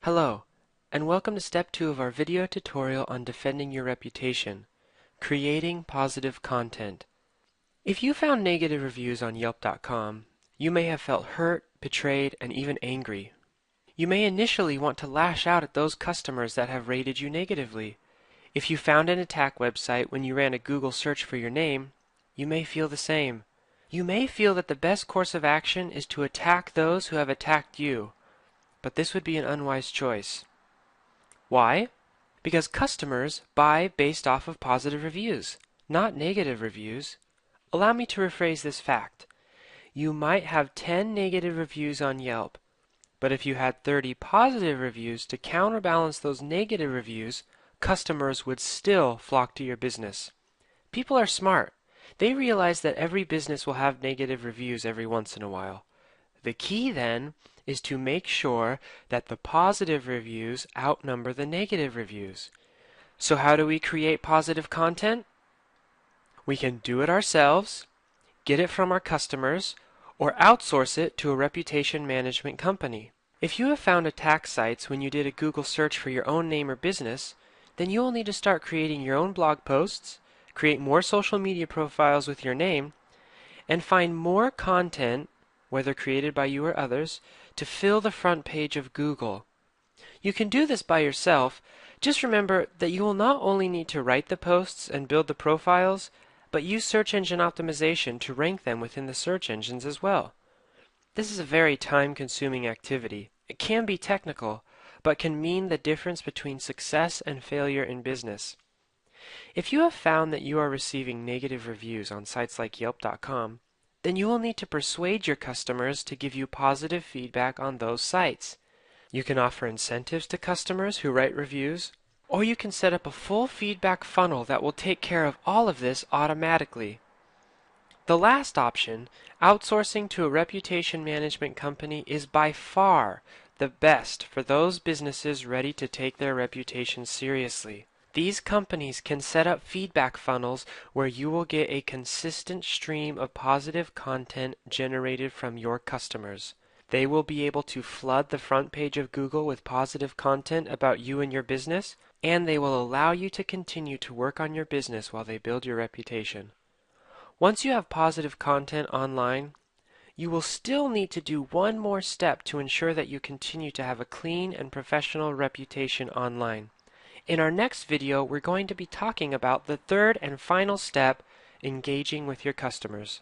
Hello, and welcome to step 2 of our video tutorial on defending your reputation, creating positive content. If you found negative reviews on Yelp.com, you may have felt hurt, betrayed, and even angry. You may initially want to lash out at those customers that have rated you negatively. If you found an attack website when you ran a Google search for your name, you may feel the same. You may feel that the best course of action is to attack those who have attacked you, but this would be an unwise choice. Why? Because customers buy based off of positive reviews, not negative reviews. Allow me to rephrase this fact. You might have 10 negative reviews on Yelp, but if you had 30 positive reviews to counterbalance those negative reviews, customers would still flock to your business. People are smart. They realize that every business will have negative reviews every once in a while. The key then is to make sure that the positive reviews outnumber the negative reviews. So how do we create positive content? We can do it ourselves, get it from our customers, or outsource it to a reputation management company. If you have found attack sites when you did a Google search for your own name or business, then you will need to start creating your own blog posts, create more social media profiles with your name, and find more content, whether created by you or others, to fill the front page of Google. You can do this by yourself. Just remember that you will not only need to write the posts and build the profiles, but use search engine optimization to rank them within the search engines as well. This is a very time-consuming activity. It can be technical, but can mean the difference between success and failure in business. If you have found that you are receiving negative reviews on sites like Yelp.com, then you will need to persuade your customers to give you positive feedback on those sites. You can offer incentives to customers who write reviews, or you can set up a full feedback funnel that will take care of all of this automatically. The last option, outsourcing to a reputation management company, is by far the best for those businesses ready to take their reputation seriously. These companies can set up feedback funnels where you will get a consistent stream of positive content generated from your customers. They will be able to flood the front page of Google with positive content about you and your business, and they will allow you to continue to work on your business while they build your reputation. Once you have positive content online, you will still need to do one more step to ensure that you continue to have a clean and professional reputation online. In our next video, we're going to be talking about the third and final step, engaging with your customers.